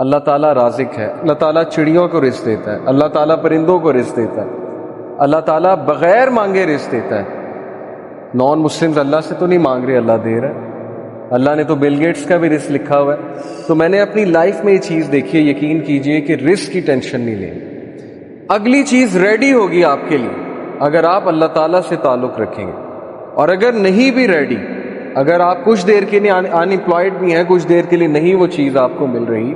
اللہ تعالیٰ رازق ہے، اللہ تعالیٰ چڑیوں کو رزق دیتا ہے، اللہ تعالیٰ پرندوں کو رزق دیتا ہے، اللہ تعالیٰ بغیر مانگے رزق دیتا ہے۔ نان مسلمز اللہ سے تو نہیں مانگ رہے، اللہ دے رہا ہے۔ اللہ نے تو بل گیٹس کا بھی رزق لکھا ہوا ہے۔ تو میں نے اپنی لائف میں یہ چیز دیکھی ہے، یقین کیجئے کہ رزق کی ٹینشن نہیں لینی۔ اگلی چیز ریڈی ہوگی آپ کے لیے اگر آپ اللہ تعالیٰ سے تعلق رکھیں گے، اور اگر نہیں بھی ریڈی، اگر آپ کچھ دیر کے لیے ان امپلائڈ بھی ہیں، کچھ دیر کے لیے نہیں وہ چیز آپ کو مل رہی،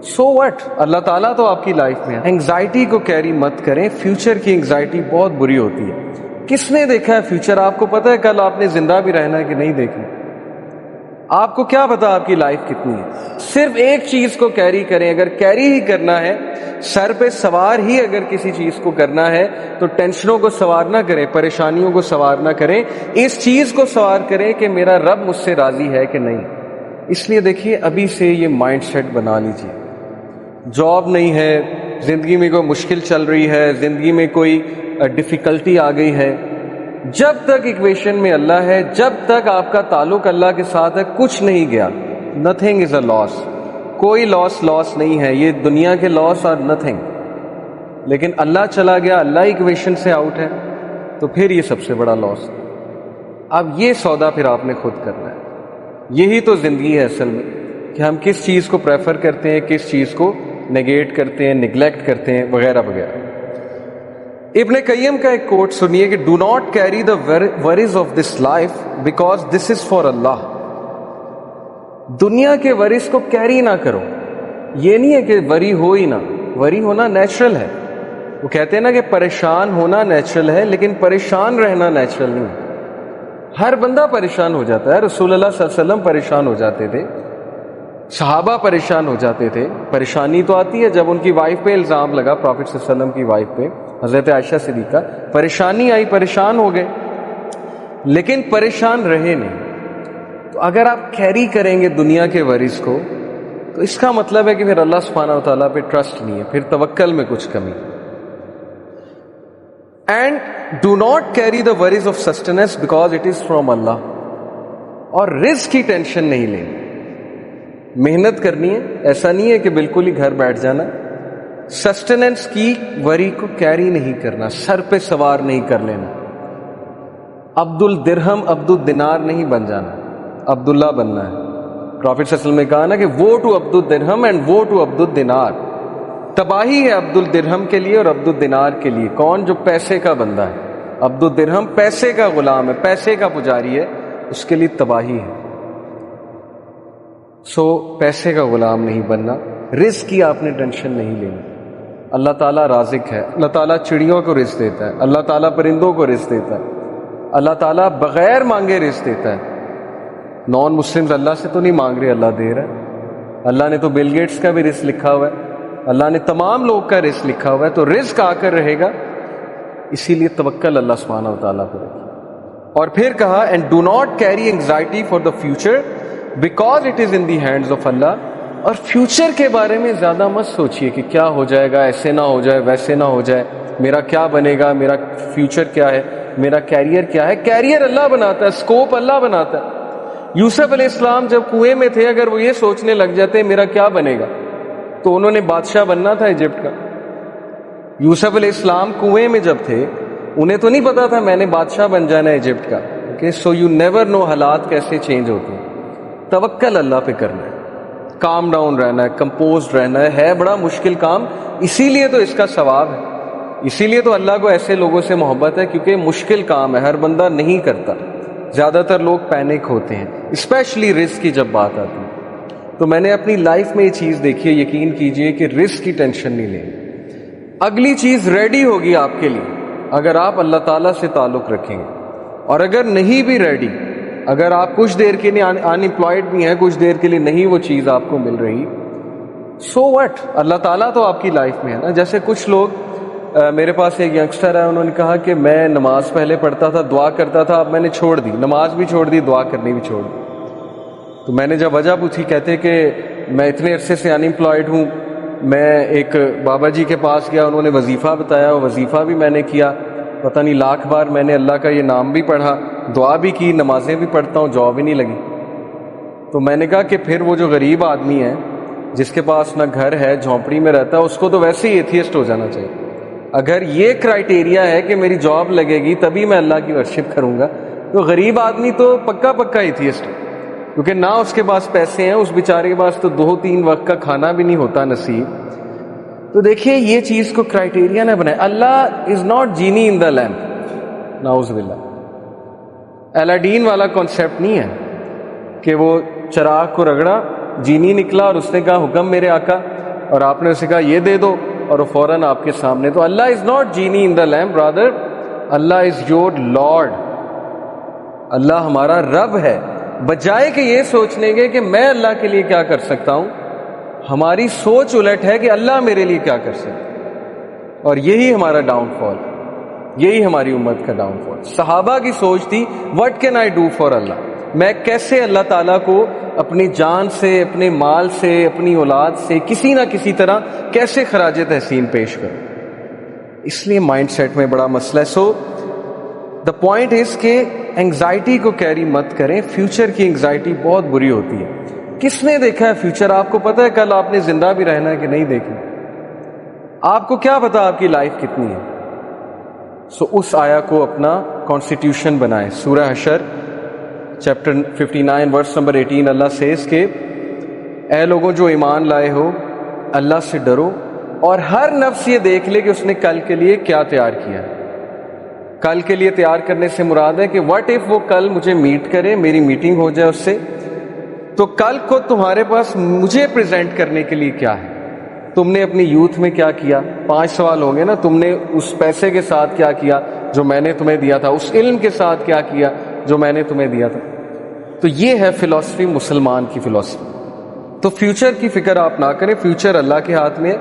سو وٹ، اللہ تعالیٰ تو آپ کی لائف میں ہے۔ انگزائٹی کو کیری مت کریں، فیوچر کی انگزائٹی بہت بری ہوتی ہے۔ کس نے دیکھا ہے فیوچر؟ آپ کو پتہ ہے کل آپ نے زندہ بھی رہنا ہے کہ نہیں دیکھنا؟ آپ کو کیا پتا آپ کی لائف کتنی ہے؟ صرف ایک چیز کو کیری کریں، اگر کیری ہی کرنا ہے، سر پہ سوار ہی اگر کسی چیز کو کرنا ہے تو ٹینشنوں کو سوار نہ کریں، پریشانیوں کو سوار نہ کریں، اس چیز کو سوار کریں کہ میرا رب مجھ سے راضی ہے کہ نہیں۔ اس لیے دیکھیے ابھی سے یہ مائنڈ سیٹ بنا لیجیے۔ جاب نہیں ہے، زندگی میں کوئی مشکل چل رہی ہے، زندگی میں کوئی ڈیفیکلٹی آ گئی ہے، جب تک ایکویشن میں اللہ ہے، جب تک آپ کا تعلق اللہ کے ساتھ ہے، کچھ نہیں گیا۔ نتھنگ از اے لاس، کوئی لاس نہیں ہے، یہ دنیا کے لاس اور نتھنگ۔ لیکن اللہ چلا گیا، اللہ ایکویشن سے آؤٹ ہے، تو پھر یہ سب سے بڑا لاس۔ اب یہ سودا پھر آپ نے خود کرنا ہے۔ یہی تو زندگی ہے اصل میں، کہ ہم کس چیز کو پریفر کرتے ہیں، کس چیز کو نیگیٹ کرتے ہیں، نگلیکٹ کرتے ہیں، وغیرہ وغیرہ۔ ابن قیم کا ایک کوٹ سنیے کہ do not carry the worries of this life because this is for Allah. دنیا کے ورز کو کیری نہ کرو۔ یہ نہیں ہے کہ وری ہو ہی نہ، وری ہونا نیچرل ہے۔ وہ کہتے ہیں نا کہ پریشان ہونا نیچرل ہے، لیکن پریشان رہنا نیچرل نہیں ہے۔ ہر بندہ پریشان ہو جاتا ہے، رسول اللہ صلی اللہ علیہ وسلم پریشان ہو جاتے تھے، صحابہ پریشان ہو جاتے تھے۔ پریشانی تو آتی ہے جب ان کی وائف پہ الزام لگا، پروفٹ صلی اللہ علیہ وسلم کی وائف پہ، حضرت عائشہ صدیقہ، پریشانی آئی، پریشان ہو گئے، لیکن پریشان رہے نہیں۔ تو اگر آپ کیری کریں گے دنیا کے ورز کو تو اس کا مطلب ہے کہ پھر اللہ سبحانہ و تعالیٰ پہ ٹرسٹ نہیں ہے، پھر توکل میں کچھ کمی۔ And do not carry the worries of sustenance because it is from Allah. اور رزق کی ٹینشن نہیں لینی، محنت کرنی ہے، ایسا نہیں ہے کہ بالکل ہی گھر بیٹھ جانا۔ سسٹیننس کی وری کو کیری نہیں کرنا، سر پہ سوار نہیں کر لینا۔ عبد الدرہم عبد الدینار نہیں بن جانا، عبداللہ بننا ہے۔ پروفٹ صلی اللہ علیہ وسلم نے کہا نا کہ وہ ٹو عبد الدرہم اینڈ وہ ٹو عبد الدینار۔ تباہی ہے عبد الدرہم کے لیے اور عبد الدینار کے لیے۔ کون؟ جو پیسے کا بندہ ہے۔ عبد الدرہم پیسے کا غلام ہے، پیسے کا پجاری ہے، اس کے لیے تباہی ہے۔ پیسے کا غلام نہیں بننا، رزق کی آپ نے ٹینشن نہیں لینی۔ اللہ تعالیٰ رازق ہے، اللہ تعالیٰ چڑیوں کو رزق دیتا ہے، اللہ تعالیٰ پرندوں کو رزق دیتا ہے، اللہ تعالیٰ بغیر مانگے رزق دیتا ہے۔ نان مسلمز اللہ سے تو نہیں مانگ رہے، اللہ دے رہا ہے۔ اللہ نے تو بل گیٹس کا بھی رزق لکھا ہوا ہے، اللہ نے تمام لوگ کا رزق لکھا ہوا ہے، تو رزق آ کر رہے گا۔ اسی لیے توکل اللہ سبحانہ و تعالیٰ پر رکھیں۔ اور پھر کہا and do not carry anxiety for the future because it is in the hands of Allah. اور فیوچر کے بارے میں زیادہ مت سوچئے کہ کیا ہو جائے گا، ایسے نہ ہو جائے، ویسے نہ ہو جائے، میرا کیا بنے گا، میرا فیوچر کیا ہے، میرا کیریئر کیا ہے۔ کیریئر اللہ بناتا ہے، اسکوپ اللہ بناتا ہے۔ یوسف علیہ السلام جب کنویں میں تھے، اگر وہ یہ سوچنے لگ جاتے میرا کیا بنے گا، تو انہوں نے بادشاہ بننا تھا ایجپٹ کا۔ یوسف علیہ السلام کنویں میں جب تھے، انہیں تو نہیں پتا تھا میں نے بادشاہ بن جانا ہے ایجپٹ کا۔ سو یو نیور نو حالات کیسے چینج ہوتے ہیں۔ توکل اللہ پہ کرنا ہے، کام ڈاؤن رہنا ہے، کمپوزڈ رہنا ہے بڑا مشکل کام، اسی لیے تو اس کا ثواب ہے، اسی لیے تو اللہ کو ایسے لوگوں سے محبت ہے، کیونکہ مشکل کام ہے، ہر بندہ نہیں کرتا۔ زیادہ تر لوگ پینک ہوتے ہیں، اسپیشلی رزق کی جب بات آتی ہے۔ تو میں نے اپنی لائف میں یہ چیز دیکھی ہے، یقین کیجئے کہ رزق کی ٹینشن نہیں لینی۔ اگلی چیز ریڈی ہوگی آپ کے لیے اگر آپ اللہ تعالیٰ سے تعلق رکھیں گے، اور اگر نہیں بھی ریڈی، اگر آپ کچھ دیر کے لیے ان امپلائڈ بھی ہیں، کچھ دیر کے لیے نہیں وہ چیز آپ کو مل رہی، سو وٹ، اللہ تعالیٰ تو آپ کی لائف میں ہے نا۔ جیسے کچھ لوگ، میرے پاس ایک ینگسٹر ہے، انہوں نے کہا کہ میں نماز پہلے پڑھتا تھا، دعا کرتا تھا، اب میں نے چھوڑ دی، نماز بھی چھوڑ دی، دعا کرنی بھی چھوڑ دی۔ تو میں نے جب وجہ پوچھی، کہتے کہ میں اتنے عرصے سے ان امپلائڈ ہوں، میں ایک بابا جی کے پاس گیا، انہوں نے وظیفہ بتایا، وظیفہ بھی میں نے کیا، پتہ نہیں لاکھ بار میں نے اللہ کا یہ نام بھی پڑھا، دعا بھی کی، نمازیں بھی پڑھتا ہوں، جاب ہی نہیں لگی۔ تو میں نے کہا کہ پھر وہ جو غریب آدمی ہے، جس کے پاس نہ گھر ہے، جھونپڑی میں رہتا ہے، اس کو تو ویسے ہی ایتھیسٹ ہو جانا چاہیے۔ اگر یہ کرائٹیریا ہے کہ میری جاب لگے گی تبھی میں اللہ کی ورشپ کروں گا، تو غریب آدمی تو پکا ایتھیسٹ ہے، کیونکہ نہ اس کے پاس پیسے ہیں، اس بیچارے کے پاس تو 2-3 وقت کا کھانا بھی نہیں ہوتا نصیب۔ تو دیکھیے یہ چیز کو کرائٹیریا نہ بنائے۔ اللہ is not genie in the lamp, نعوذ باللہ۔ الاڈین والا کانسیپٹ نہیں ہے کہ وہ چراغ کو رگڑا، جینی نکلا اور اس نے کہا حکم میرے آقا، اور آپ نے اسے کہا یہ دے دو اور وہ فوراً آپ کے سامنے۔ تو Allah is not genie in the lamp, rather Allah is your lord, Allah ہمارا رب ہے۔ بجائے کہ یہ سوچنے کے کہ میں اللہ کے لیے کیا کر سکتا ہوں، ہماری سوچ الٹ ہے کہ اللہ میرے لیے کیا کر سکتا ہے، اور یہی ہمارا ڈاؤن فال، یہی ہماری امت کا ڈاؤن فال۔ صحابہ کی سوچ تھی what can I do for Allah, میں کیسے اللہ تعالیٰ کو اپنی جان سے، اپنے مال سے، اپنی اولاد سے کسی نہ کسی طرح کیسے خراج تحسین پیش کروں۔ اس لیے مائنڈ سیٹ میں بڑا مسئلہ ہے۔ سو دا پوائنٹ از کہ انگزائٹی کو کیری مت کریں۔ فیوچر کی انگزائٹی بہت بری ہوتی ہے۔ کس نے دیکھا ہے فیوچر؟ آپ کو پتہ ہے کل آپ نے زندہ بھی رہنا ہے کہ نہیں دیکھنا؟ آپ کو کیا پتا آپ کی لائف کتنی ہے؟ سو اس آیا کو اپنا کانسٹیٹیوشن بنائیں۔ سورہ حشر چیپٹر 59 ورس نمبر 18 اللہ سیز کہ اے لوگوں جو ایمان لائے ہو، اللہ سے ڈرو اور ہر نفس یہ دیکھ لے کہ اس نے کل کے لیے کیا تیار کیا ہے۔ کل کے لیے تیار کرنے سے مراد ہے کہ واٹ اف وہ کل مجھے میٹ کرے، میری میٹنگ ہو جائے اس سے، تو کل کو تمہارے پاس مجھے پریزنٹ کرنے کے لیے کیا ہے؟ تم نے اپنی یوتھ میں کیا کیا؟ 5 سوال ہوں گے نا۔ تم نے اس پیسے کے ساتھ کیا کیا جو میں نے تمہیں دیا تھا؟ اس علم کے ساتھ کیا کیا جو میں نے تمہیں دیا تھا؟ تو یہ ہے فلسفی، مسلمان کی فلسفی۔ تو فیوچر کی فکر آپ نہ کریں، فیوچر اللہ کے ہاتھ میں۔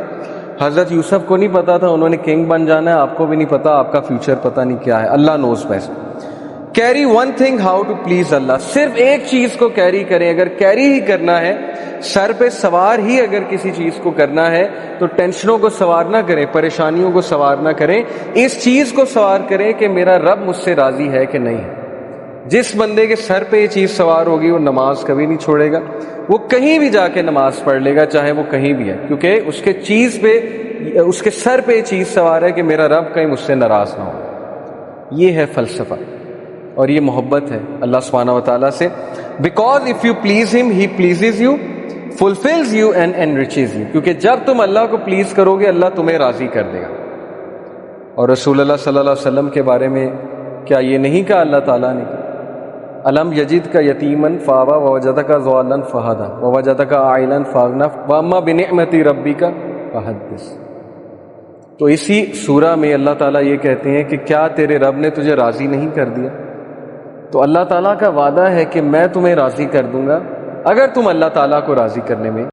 حضرت یوسف کو نہیں پتا تھا انہوں نے کنگ بن جانا ہے، آپ کو بھی نہیں پتا آپ کا فیوچر پتہ نہیں کیا ہے، Allah knows best. Carry one thing how to please Allah, صرف ایک چیز کو کیری کریں۔ اگر کیری ہی کرنا ہے، سر پہ سوار ہی اگر کسی چیز کو کرنا ہے تو ٹینشنوں کو سوار نہ کریں، پریشانیوں کو سوار نہ کریں، اس چیز کو سوار کریں کہ میرا رب مجھ سے راضی ہے کہ نہیں۔ جس بندے کے سر پہ یہ چیز سوار ہوگی وہ نماز کبھی نہیں چھوڑے گا، وہ کہیں بھی جا کے نماز پڑھ لے گا، چاہے وہ کہیں بھی ہے، کیونکہ اس کے چیز پہ، اس کے سر پہ یہ چیز سوار ہے کہ میرا رب کہیں مجھ سے ناراض نہ ہو۔ یہ ہے فلسفہ اور یہ محبت ہے اللہ سبحانہ و تعالیٰ سے۔ Because if you please him he pleases you, fulfils you and enriches you, کیونکہ جب تم اللہ کو پلیز کرو گے اللہ تمہیں راضی کر دے گا۔ اور رسول اللہ صلی اللہ علیہ وسلم کے بارے میں کیا یہ نہیں کہا اللہ تعالیٰ نے کہ الم یجد کا یتیمن فآویٰ ووجدک ضالاً فہدیٰ ووجدک عائلاً فاغنیٰ واما بنعمت ربک فحدث۔ تو اسی سورہ میں اللہ تعالیٰ یہ کہتے ہیں کہ کیا تیرے رب نے تجھے راضی نہیں کر دیا؟ تو اللہ تعالیٰ کا وعدہ ہے کہ میں تمہیں راضی کر دوں گا اگر تم اللہ تعالیٰ کو راضی کرنے میں